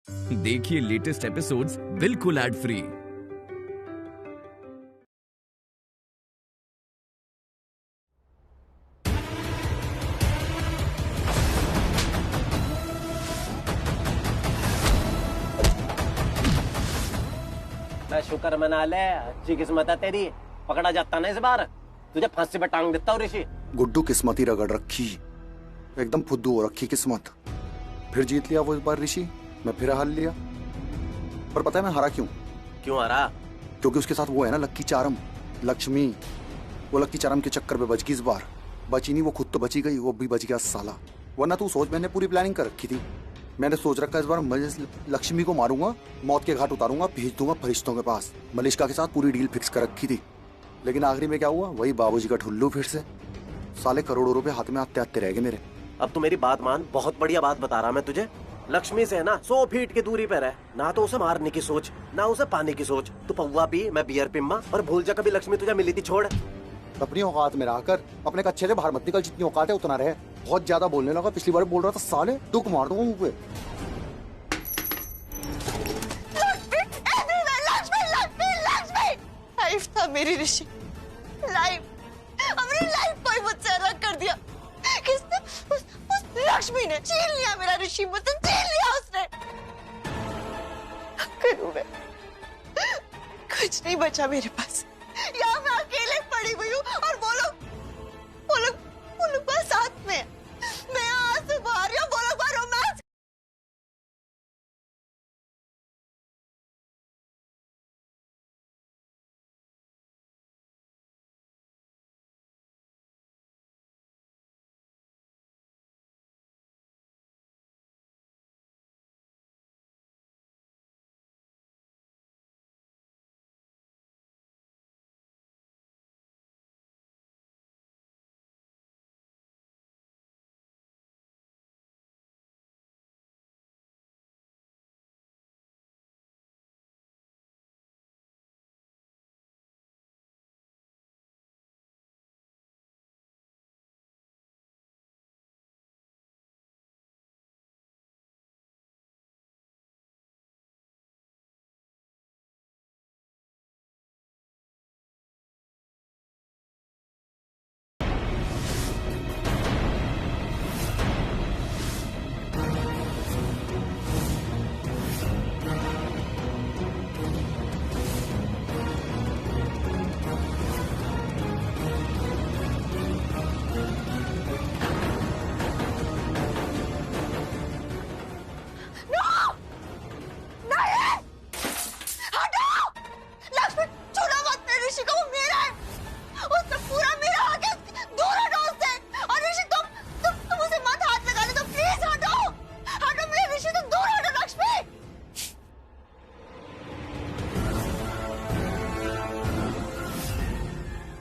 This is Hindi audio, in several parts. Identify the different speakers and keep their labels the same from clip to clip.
Speaker 1: देखिए लेटेस्ट एपिसोड्स बिल्कुल एड फ्री।
Speaker 2: मैं शुक्र मना ले, अच्छी किस्मत है तेरी। पकड़ा जाता ना इस बार, तुझे फांसी पे टांग देता हूँ ऋषि।
Speaker 3: गुड्डू किस्मत ही रगड़ रखी, एकदम फुद्दू हो रखी किस्मत। फिर जीत लिया वो इस बार ऋषि, मैं फिर हार लिया। पर पता है मैं हारा क्यों?
Speaker 2: क्यों हारा?
Speaker 3: क्योंकि उसके साथ वो है ना लक्की चारम, लक्ष्मी। वो लक्की चारम के चक्कर में बच गई इस बार। बची नहीं, वो खुद तो बची गई, वो भी बच गया साला। वरना तू सोच, मैंने पूरी प्लानिंग कर रखी थी। मैंने सोच रखा इस बार मैं लक्ष्मी को मारूंगा, मौत के घाट उतारूंगा, भेज दूंगा फरिश्तों के पास। मलिश्का के साथ पूरी डील फिक्स कर रखी थी। लेकिन आखिरी में क्या हुआ? वही बाबूजी का ठुल्लू फिर से। साले करोड़ों रुपए हाथ में आते आते रह गए मेरे।
Speaker 2: अब तू मेरी बात मान, बहुत बढ़िया बात बता रहा मैं तुझे। लक्ष्मी से है ना 100 फीट की दूरी पर है, ना तो उसे मारने की सोच, ना उसे पाने की सोच। तू पौवा पी, मैं बियर पिम्मा, और भूल जा कभी लक्ष्मी तुझे मिली थी। छोड़
Speaker 3: अपनी औकात में रहकर अपने कच्चे से बाहर मत निकल। जितनी औकात है उतना रहे। बहुत ज्यादा बोलने लगा, पिछली बार बोल रहा था साले दुख मार दूंगा मुंह पे।
Speaker 4: लाइफ था मेरी ऋषि, लाइफ, अपनी लाइफ को ही मुझसे अलग कर दिया। किसने? उस लक्ष्मी ने छीन लिया मेरा ऋषि, मुझसे छीन लिया उसने। करूं मैं? कुछ नहीं बचा मेरे पास। यहाँ मैं अकेले पड़ी हुई हूँ और वो लोग बस साथ में। मैं यहाँ से बाहर हूँ, वो लोग बाहर रोमांस।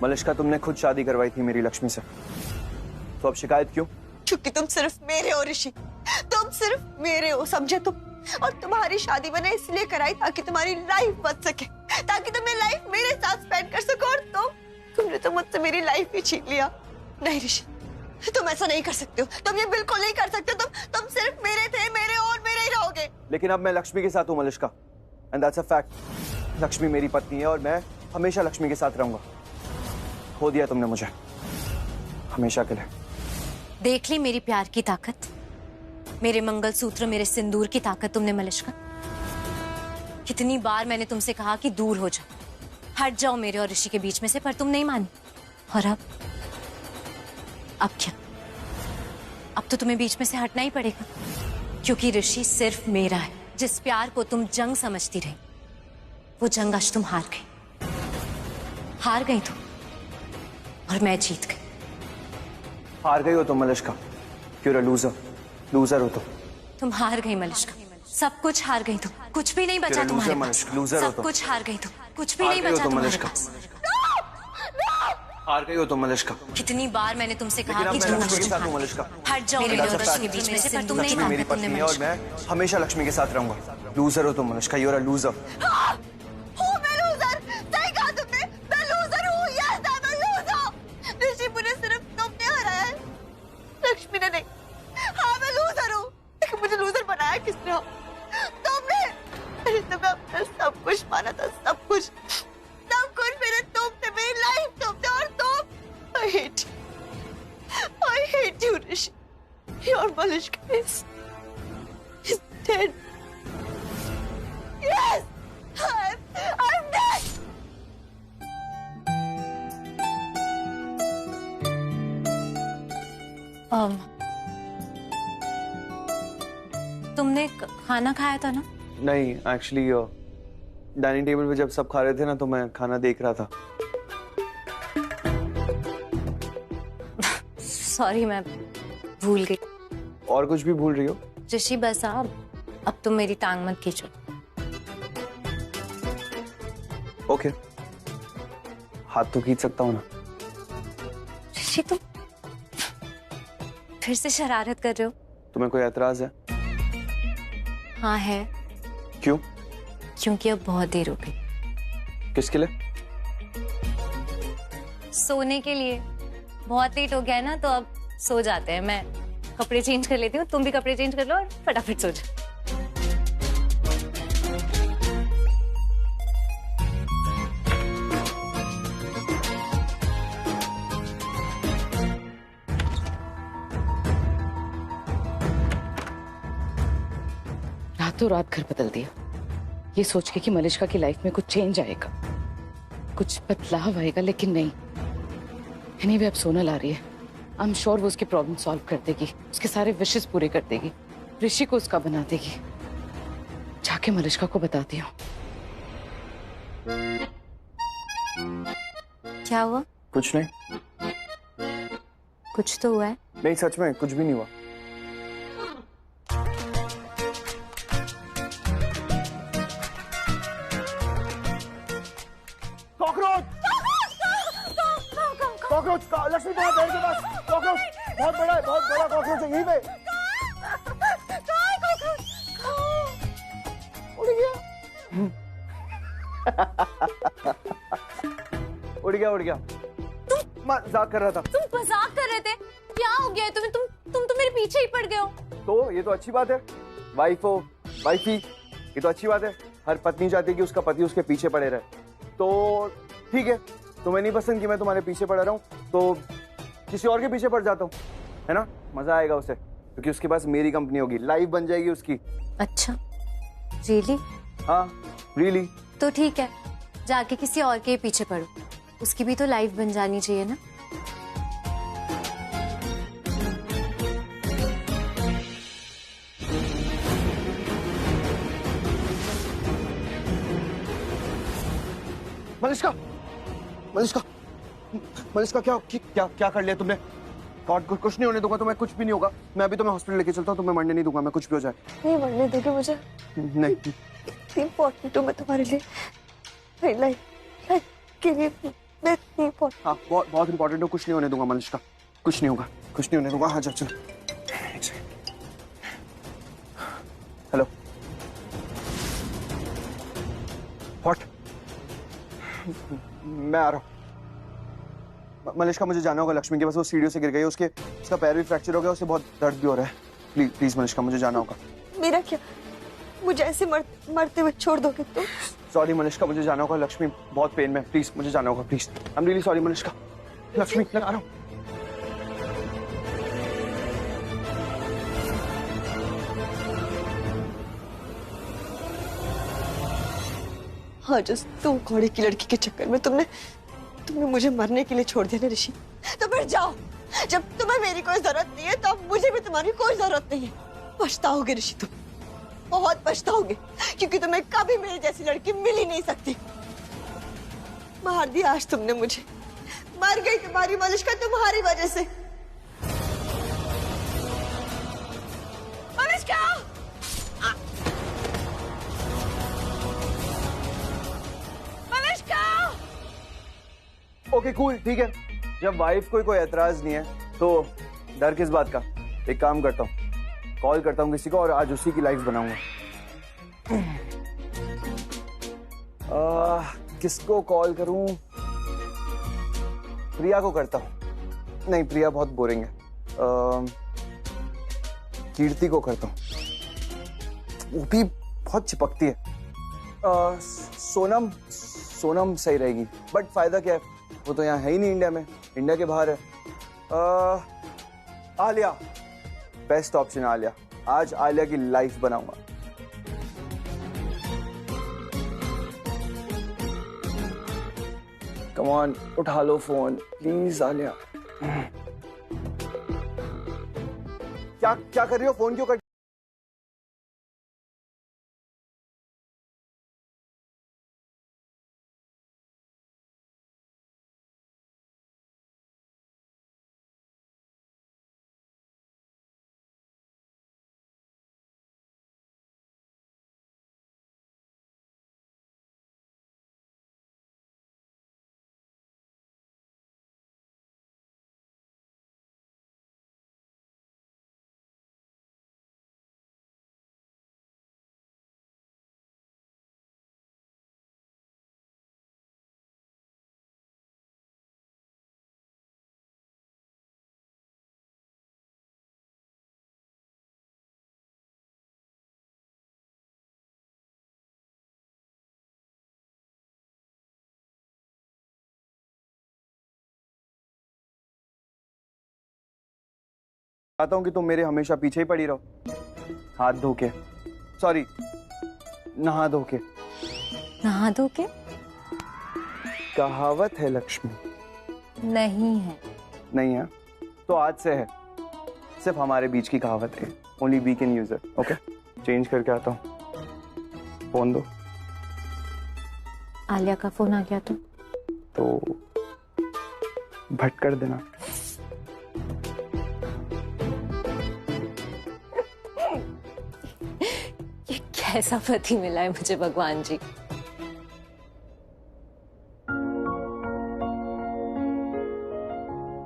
Speaker 5: मलिश्का, तुमने खुद शादी करवाई थी मेरी लक्ष्मी से, तो अब शिकायत क्यों?
Speaker 4: क्योंकि तुम सिर्फ मेरे हो ऋषि, तुम सिर्फ मेरे हो, समझे तुम? और तुम्हारी शादी मैंने इसलिए कराई ताकि तुम्हारी लाइफ बच सके, ताकि तुम लाइफ मेरे साथ स्पेंड कर सको। और तुमने तो मुझसे मेरी लाइफ ही छीन लिया। नहीं ऋषि, तुम ऐसा नहीं कर सकते हो, तुम ये बिल्कुल नहीं कर सकते। तुम सिर्फ मेरे थे, मेरे हो और मेरे ही रहोगे।
Speaker 5: लेकिन अब मैं लक्ष्मी के साथ हूँ Malishka, and that's a fact. Lakshmi मेरी पत्नी है और मैं हमेशा लक्ष्मी के साथ रहूंगा। खो दिया तुमने मुझे हमेशा के लिए।
Speaker 6: देख ली मेरी प्यार की ताकत, मेरे मंगलसूत्र, मेरे सिंदूर की ताकत तुमने मलिश्का। कितनी बार मैंने तुमसे कहा कि दूर हो जाओ, हट जाओ मेरे और ऋषि के बीच में से, पर तुम नहीं मानी। और अब क्या? अब तो तुम्हें बीच में से हटना ही पड़ेगा, क्योंकि ऋषि सिर्फ मेरा है। जिस प्यार को तुम जंग समझती रही, वो जंग आज तुम हार गई तुम, और मैं जीत गई।
Speaker 5: हार गई हो तुम मलिश्का, you're a लूजर हो
Speaker 6: तुम हार गई मलिश्का, सब कुछ हार गई तुम, कुछ भी नहीं बचा तुम्हारे पास। सब कुछ हार गई तुम, कुछ भी नहीं बचा तुम्हारे पास।
Speaker 5: हार गई हो तुम मलिश्का।
Speaker 6: कितनी बार मैंने तुमसे कहा कि
Speaker 5: मलिश्का,
Speaker 6: हट जाओ मेरे और ऋषि के बीच में से, पर तुम नहीं
Speaker 5: मेरी
Speaker 6: मानते।
Speaker 5: पत्नी है और मैं हमेशा लक्ष्मी के साथ रहूंगा। लूजर हो तुम Malishka, you're a loser.
Speaker 4: Lakshmi ने नहीं। हाँ मैं लूजर हूँ, लेकिन मुझे लूजर बनाया किसने? तुम तुम्हें अपना सब कुछ माना था, सब कुछ मेरे तुम थे, मेरी लाइफ तुम थे, और तुम I hate you, Rishi. Your Malishka is dead. Yes, I'm dead.
Speaker 6: तुमने खाना खाया था ना?
Speaker 5: नहीं, एक्चुअली डाइनिंग टेबल पे जब सब खा रहे थे ना, तो मैं खाना देख रहा था।
Speaker 6: सॉरी, मैं भूल गई।
Speaker 5: और कुछ भी भूल रही हो?
Speaker 6: ऋषि बस अब तुम मेरी टांग मत खींचो।
Speaker 5: ओके, हाथ तो खींच सकता हूँ ना।
Speaker 6: ऋषि तुम फिर से शरारत कर रहे हो?
Speaker 5: तुम्हें कोई एतराज है?
Speaker 6: हाँ है।
Speaker 5: क्यों?
Speaker 6: क्योंकि अब बहुत देर हो गई।
Speaker 5: किसके लिए?
Speaker 6: सोने के लिए। बहुत लेट हो गया है ना, तो अब सो जाते हैं। मैं कपड़े चेंज कर लेती हूँ, तुम भी कपड़े चेंज कर लो और फटाफट सो जाओ।
Speaker 7: रातों रात घर बदल दिया, ये सोच के कि मलिष्का की लाइफ में कुछ चेंज आएगा, कुछ बदलाव आएगा, लेकिन नहीं। एनीवे अब सोनल आ रही है, आई एम श्योर वो उसकी प्रॉब्लम सॉल्व कर देगी, उसके सारे विशेस पूरे कर देगी, ऋषि को उसका बना देगी। जाके मलिष्का को बताती हूँ।
Speaker 6: क्या हुआ?
Speaker 5: कुछ नहीं।
Speaker 6: कुछ तो हुआ है।
Speaker 5: नहीं, सच में कुछ भी नहीं हुआ। कॉकरोच! लक्ष्मी तुम्हारे पेड़ के पास कॉकरोच, बहुत बड़ा कॉकरोच है यहीं पे। उड़ गया। मजाक कर रहा था।
Speaker 6: तुम मजाक कर रहे थे? क्या हो गया है तुम्हें? तुम तो मेरे पीछे ही पड़ गए हो।
Speaker 5: तो ये तो अच्छी बात है, वाइफी, ये तो अच्छी बात है। हर पत्नी चाहती है कि उसका पति उसके पीछे पड़े रहे। तो ठीक है, तुम्हें नहीं पसंद कि मैं तुम्हारे पीछे पड़ा रहा हूँ, तो किसी और के पीछे पड़ जाता हूँ, है ना? मजा आएगा उसे, क्योंकि उसके पास मेरी कंपनी होगी, लाइफ बन जाएगी उसकी।
Speaker 6: अच्छा, रियली?
Speaker 5: हाँ, रियली।
Speaker 6: तो ठीक है, जाके किसी और के पीछे पड़ो, उसकी भी तो लाइफ बन जानी चाहिए ना।
Speaker 5: मलिष्का, क्या कर लिया तुमने? गॉड, कुछ नहीं होने दूंगा तुम्हें, कुछ भी नहीं होगा। मैं अभी तुम्हें हॉस्पिटल लेके चलता हूँ, तुम्हें मरने नहीं दूंगा मैं, कुछ भी हो जाए।
Speaker 4: नहीं मरने दोगे मुझे?
Speaker 5: नहीं।
Speaker 4: इतनी इम्पोर्टेंट हूँ मैं तुम्हारे लिए, मेरी लाइफ के लिए मैं इतनी इम्पोर्टेंट।
Speaker 5: हाँ, बहुत इंपॉर्टेंट हो। कुछ नहीं होने दूंगा मलिष्का, कुछ नहीं होगा, कुछ नहीं होने दूंगा। हाँ, चल। Hello, what? मैं आ रहा हूँ। मलिष्का, मुझे जाना होगा लक्ष्मी के पास, वो सीढ़ियों से गिर गई है, उसका पैर भी फ्रैक्चर हो गया, उसे बहुत दर्द भी हो रहा है। प्लीज मलिष्का, मुझे जाना होगा।
Speaker 4: मेरा क्या, मुझे ऐसे मरते हुए छोड़ दोगे तुम?
Speaker 5: सॉरी मलिष्का, मुझे जाना होगा, लक्ष्मी बहुत पेन में, प्लीज मुझे जाना होगा, please. I am really sorry Malishka. Lakshmi, मैं आ रहा हूँ।
Speaker 4: हाँ, जिस तुम घोड़े की लड़की के चक्कर में तुमने मुझे मरने के लिए छोड़ दिया ना ऋषि, तो फिर जाओ। जब तुम्हें मेरी कोई जरूरत नहीं है, तो अब मुझे भी तुम्हारी कोई जरूरत नहीं है। पछताओगे ऋषि, तुम बहुत पछताओगे, क्योंकि तुम्हें कभी मेरी जैसी लड़की मिल ही नहीं सकती। मार दिया आज तुमने मुझे, मर गई तुम्हारी मलिष्का तुम्हारी वजह से। मलिष्का!
Speaker 5: ओके कूल, ठीक है। जब वाइफ को कोई एतराज नहीं है, तो डर किस बात का? एक काम करता हूँ, कॉल करता हूँ किसी को और आज उसी की लाइफ बनाऊंगा। किसको कॉल करूं? प्रिया को करता हूँ। नहीं, प्रिया बहुत बोरिंग है। कीर्ति को करता हूँ, वो भी बहुत चिपकती है। सोनम सोनम सही रहेगी, बट फायदा क्या है, वो तो यहाँ है ही नहीं इंडिया में, इंडिया के बाहर है। Alia best option, Alia. आज आलिया की लाइफ बनाऊंगा। कम ऑन, उठा लो फोन प्लीज आलिया। क्या क्या कर रही हो, फोन क्यों कर? चाहता हूं कि तुम मेरे हमेशा पीछे ही पड़ी रहो, हाथ धो के, सॉरी नहा धो के।
Speaker 6: नहा धो के?
Speaker 5: कहावत है लक्ष्मी।
Speaker 6: नहीं है।
Speaker 5: नहीं है तो आज से है, सिर्फ हमारे बीच की कहावत है। Only we can use it. Okay, change करके आता हूँ। फोन दो।
Speaker 6: आलिया का फोन आ गया
Speaker 5: तो भट कर देना।
Speaker 6: ये कैसा पति मिला है मुझे भगवान जी।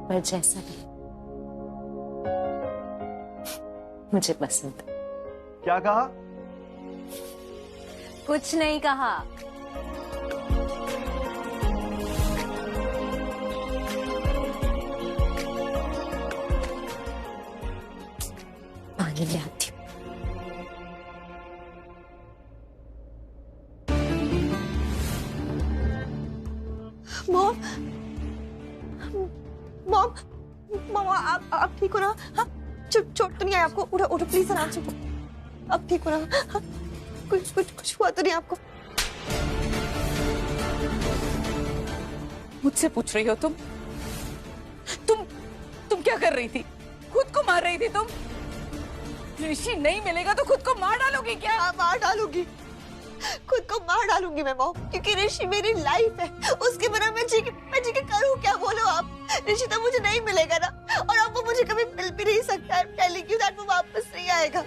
Speaker 6: पर जैसा भी मुझे पसंद है।
Speaker 5: क्या कहा?
Speaker 6: कुछ नहीं कहा। पानी ले आती हूँ।
Speaker 4: मॉम, मॉम, मॉम, आप ठीक हो ना? हाँ, चोट तो नहीं है आपको? उठो उठो प्लीज, आराम से। अब ठीक हो ना? हाँ, कुछ हुआ तो नहीं आपको?
Speaker 7: मुझसे पूछ रही हो तुम क्या कर रही थी? खुद को मार रही थी तुम? ऋषि नहीं मिलेगा तो खुद को मार डालोगी क्या?
Speaker 4: हाँ, मार डालूंगी, खुद को मार डालूंगी मैं मॉम, क्योंकि ऋषि मेरी लाइफ है। उसके बिना मैं जी के करूँ क्या? बोलो आप। ऋषि तो मुझे नहीं मिलेगा ना, और अब वो मुझे कभी मिल भी नहीं सकता है। टेलिंग यू दैट वो वापस नहीं आएगा,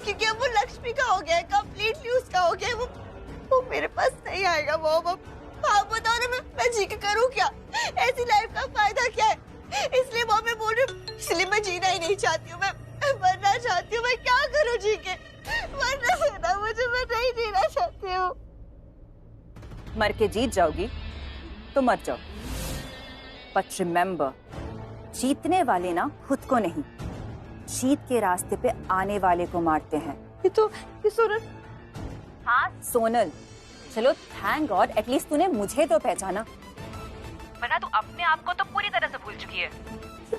Speaker 4: क्योंकि अब वो लक्ष्मी का हो गया है, कंप्लीटली उसका हो गया है। वो मेरे पास नहीं आएगा मॉम। अब आप बताओ ना, मैं जी के करूँ क्या? ऐसी लाइफ का फायदा क्या है? इसलिए मॉम मैं बोल रही हूँ, इसलिए मैं जीना ही नहीं चाहती हूँ। मैं मरना चाहती हूँ। मैं क्या करूँ जी के? मरना देना मुझे, मैं नहीं जीना चाहती हूँ।
Speaker 8: मर के जीत जाओगी तो मर जाओ, बट रिमेम्बर, जीतने वाले ना खुद को नहीं, जीत के रास्ते पे आने वाले को मारते हैं।
Speaker 4: ये सोनल।
Speaker 8: हाँ सोनल, चलो थैंक गॉड एटलीस्ट तूने मुझे तो पहचाना, वरना तू अपने आप को तो पूरी तरह से भूल चुकी है।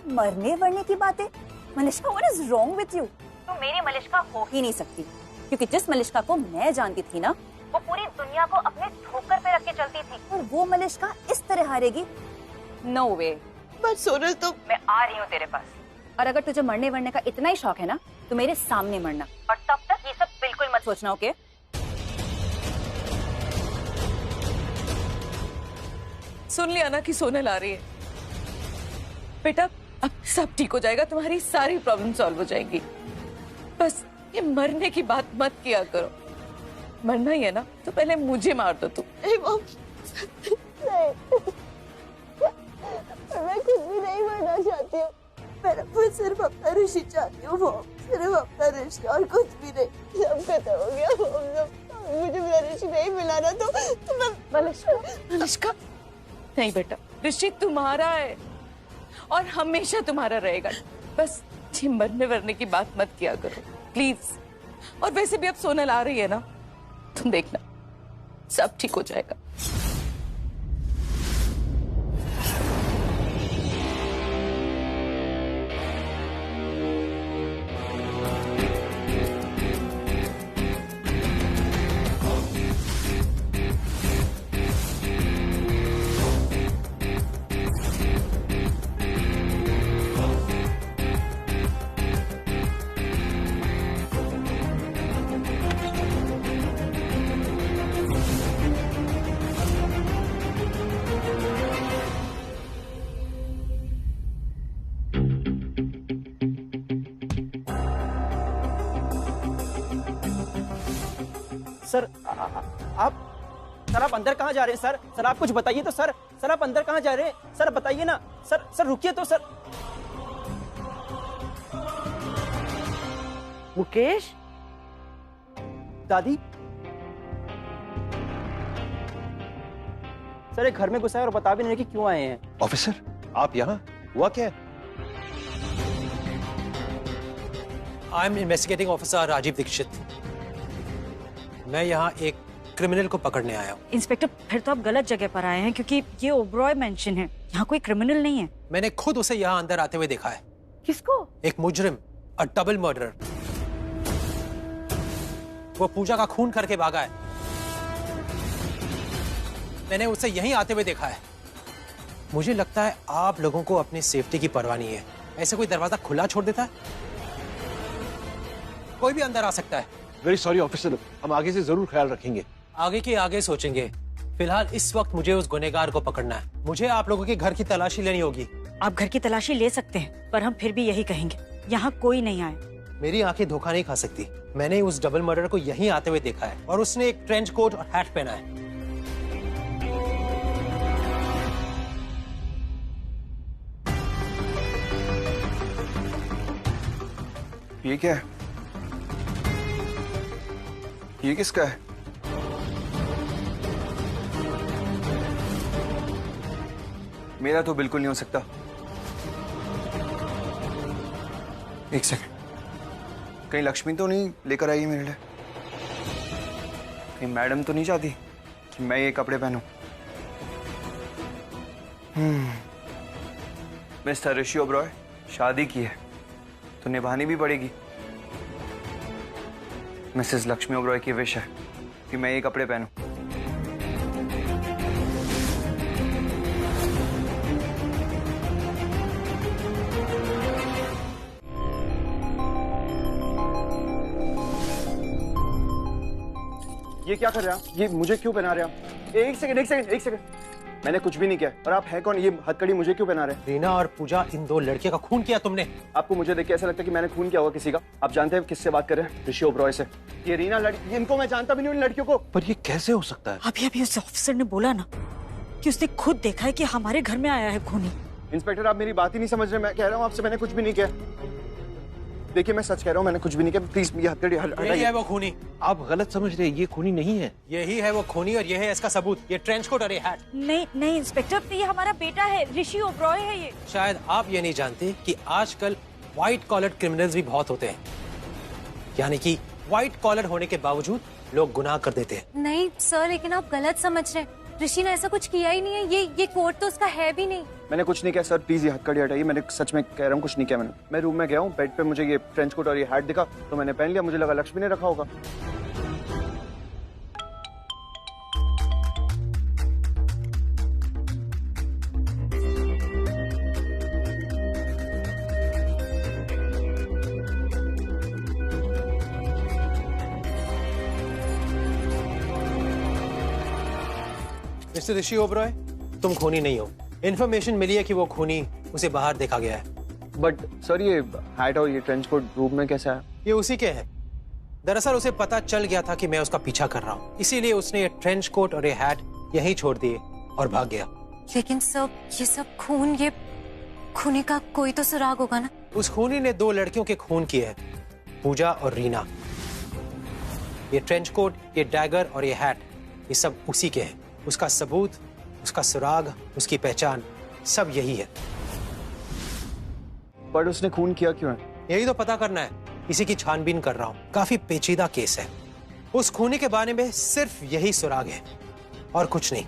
Speaker 8: मरने वरने की बातें, Malishka what is wrong with you? तो मेरी मलिष्का हो ही नहीं सकती, क्योंकि जिस मलिष्का को मैं जानती थी ना, वो पूरी दुनिया को अपने ठोकर पे रख के चलती थी, और वो मलिष्का इस तरह हारेगी? No way.
Speaker 4: बट सोनल, तो
Speaker 8: मैं आ रही हूँ तेरे पास, और अगर तुझे मरने वरने का इतना ही शौक है ना, तो मेरे सामने मरना, और तब तक ये सब बिल्कुल मत सोचना। ओके?
Speaker 7: सुन लिया ना कि सोनल आ रही है। बेटा अब सब ठीक हो जाएगा, तुम्हारी सारी प्रॉब्लम सॉल्व हो जाएगी। बस ये मरने की बात मत किया करो। मरना ही है ना तो पहले मुझे मार दो तुम।
Speaker 4: नहीं मॉम, मैं कुछ भी नहीं मरना चाहती हूँ। मैं सिर्फ अपना ऋषि चाहती हूँ मॉम, सिर्फ अपना ऋषि, और कुछ भी नहीं। सब खत्म हो गया मॉम। मुझे मेरा ऋषि नहीं मिला ना तो मैं
Speaker 7: मलिष्का नहीं बेटा, ऋषि तुम्हारा है और हमेशा तुम्हारा रहेगा। बस ये मरने वरने की बात मत किया करो प्लीज। और वैसे भी अब सोनल आ रही है ना, तुम देखना सब ठीक हो जाएगा।
Speaker 9: सर आप अंदर कहाँ जा रहे हैं सर? सर आप कुछ बताइए तो सर। सर आप अंदर कहाँ जा रहे हैं? सर बताइए ना। सर रुकिए तो सर।
Speaker 10: मुकेश,
Speaker 9: दादी, सर एक घर में घुसा है और बता भी नहीं कि क्यों आए हैं।
Speaker 11: ऑफिसर, आप यहाँ? हुआ क्या है?
Speaker 12: I am investigating officer Rajiv Dixit. मैं यहाँ एक क्रिमिनल को पकड़ने आया हूँ।
Speaker 8: इंस्पेक्टर, फिर तो आप गलत जगह पर आए हैं, क्योंकि ये ओबरॉय मेंशन है, यहाँ कोई क्रिमिनल नहीं है।
Speaker 12: मैंने खुद उसे यहाँ अंदर आते हुए देखा है।
Speaker 10: किसको?
Speaker 12: एक मुजरिम, अ डबल मर्डरर। वो पूजा का खून करके भागा है। मैंने उसे यहीं आते हुए देखा है। मुझे लगता है आप लोगों को अपनी सेफ्टी की परवाह नहीं है। ऐसे कोई दरवाजा खुला छोड़ देता है? कोई भी अंदर आ सकता है।
Speaker 11: वेरी सॉरी ऑफिसर, हम आगे से जरूर ख्याल रखेंगे।
Speaker 12: आगे के आगे सोचेंगे। फिलहाल इस वक्त मुझे उस गुनहगार को पकड़ना है। मुझे आप लोगों के घर की तलाशी लेनी होगी।
Speaker 8: आप घर की तलाशी ले सकते हैं, पर हम फिर भी यही कहेंगे, यहाँ कोई नहीं आए।
Speaker 12: मेरी आंखें धोखा नहीं खा सकती। मैंने उस डबल मर्डर को यहीं आते हुए देखा है और उसने एक ट्रेंच कोट और हैट पहना है।
Speaker 5: ये क्या है? ये किसका है? मेरा तो बिल्कुल नहीं हो सकता। एक सेकंड, कहीं लक्ष्मी तो नहीं लेकर आई है मेरे लिए? कहीं मैडम तो नहीं चाहती कि मैं ये कपड़े पहनूं? मिस्टर ऋषि ओबरॉय, शादी की है तो निभानी भी पड़ेगी। मिसेस लक्ष्मी ओबरॉय की विश है कि मैं ये कपड़े पहनूं। ये क्या कर रहे हैं आप? ये मुझे क्यों पहना रहे हैं आप? एक सेकंड, मैंने कुछ भी नहीं किया। और आप हैं कौन? ये हथकड़ी मुझे क्यों पहना रहे हैं?
Speaker 12: रीना और पूजा, इन दो लड़कियों का खून किया तुमने।
Speaker 5: आपको मुझे देख के ऐसा लगता है कि मैंने खून किया होगा किसी का? आप जानते हैं किससे बात कर रहे हैं? ऋषि ओबरॉय से। ये रीना लड़की, इनको मैं जानता भी नहीं, इन लड़कियों को।
Speaker 11: पर ये कैसे हो सकता है?
Speaker 8: अभी उस ऑफिसर ने बोला ना कि उसने खुद देखा है कि हमारे घर में आया है खूनी।
Speaker 5: इंस्पेक्टर, आप मेरी बात ही नहीं समझ रहे। मैं कह रहा हूँ आपसे, मैंने कुछ भी नहीं किया। देखिए, मैं सच कह रहा हूँ, मैंने कुछ भी नहीं किया। प्लीज ये हथकड़ी हटाइए।
Speaker 12: यही है वो खूनी।
Speaker 11: आप गलत समझ रहे हैं, ये खूनी नहीं है।
Speaker 12: यही है वो खूनी और ये है इसका सबूत, ये ट्रेंच कोट और ये हैट।
Speaker 8: नहीं इंस्पेक्टर, ये हमारा बेटा है, ऋषि ओबरॉय है ये।
Speaker 12: शायद आप ये नहीं जानते कि आजकल व्हाइट कॉलर क्रिमिनल्स भी बहुत होते हैं। यानी कि व्हाइट कॉलर होने के बावजूद लोग गुनाह कर देते हैं।
Speaker 6: नहीं सर, लेकिन आप गलत समझ रहे हैं। ऋषि ने ऐसा कुछ किया ही नहीं है। ये कोट तो उसका है भी नहीं।
Speaker 5: मैंने कुछ नहीं किया सर, प्लीज ये हथकड़ी हटाइए। मैंने सच में कह रहा हूँ, कुछ नहीं किया मैंने। मैं रूम में गया हूँ, बेड पे मुझे ये ट्रेंच कोट और ये हैट दिखा तो मैंने पहन लिया। मुझे लगा लक्ष्मी ने रखा होगा।
Speaker 12: मिस्टर ऋषि ओबरॉय, तुम खूनी नहीं हो। इन्फॉर्मेशन मिली है कि वो खूनी, उसे बाहर देखा गया है।
Speaker 5: बट सर, ये हैट और ये ट्रेंच कोट रूम में कैसे आया?
Speaker 12: ये उसी के है। दरअसल उसे पता चल गया था कि मैं उसका पीछा कर रहा हूँ, इसीलिए उसने ये ट्रेंच कोट और ये हैट यहीं छोड़ दिए और भाग गया।
Speaker 6: लेकिन सब ये सब खून, ये खूनी का कोई तो सुराग होगा ना?
Speaker 12: उस खूनी ने दो लड़कियों के खून किए हैं, पूजा और रीना। ये ट्रेंच कोट, ये डैगर और ये हैट, ये सब उसी के हैं। उसका सबूत, उसका सुराग, उसकी पहचान, सब यही है।
Speaker 5: पर उसने खून किया क्यों है?
Speaker 12: यही तो पता करना है। इसी की छानबीन कर रहा हूँ। काफी पेचीदा केस है। उस खूनी के बारे में सिर्फ यही सुराग है और कुछ नहीं,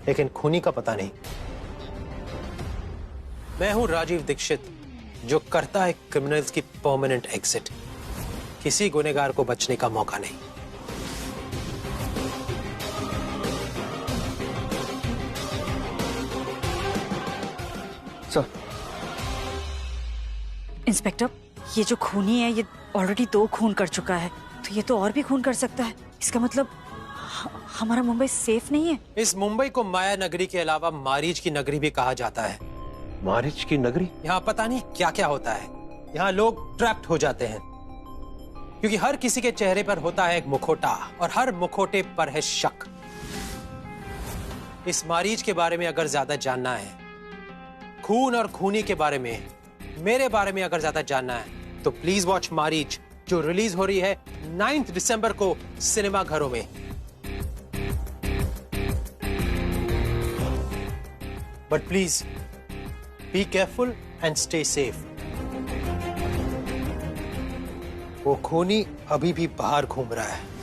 Speaker 12: लेकिन खूनी का पता नहीं। मैं हूं राजीव दीक्षित, जो करता है क्रिमिनल्स की परमानेंट एग्जिट। किसी गुनहगार को बचने का मौका नहीं।
Speaker 5: सर।
Speaker 10: इंस्पेक्टर, ये जो खूनी है ये ऑलरेडी 2 खून कर चुका है, तो ये तो और भी खून कर सकता है। इसका मतलब हमारा मुंबई सेफ नहीं है।
Speaker 12: इस मुंबई को माया नगरी के अलावा मारीच की नगरी भी कहा जाता है।
Speaker 11: मारीच की नगरी?
Speaker 12: यहाँ पता नहीं क्या क्या होता है। यहाँ लोग ट्रैप्ड हो जाते हैं क्योंकि हर किसी के चेहरे पर होता है एक मुखौटा और हर मुखौटे पर है शक। इस मारीच के बारे में अगर ज्यादा जानना है, खून और खूनी के बारे में, मेरे बारे में अगर ज्यादा जानना है, तो प्लीज वॉच मारीच, जो रिलीज हो रही है 9 दिसंबर को सिनेमा घरों में। But please be careful and stay safe. वो खूनी अभी भी बाहर घूम रहा है।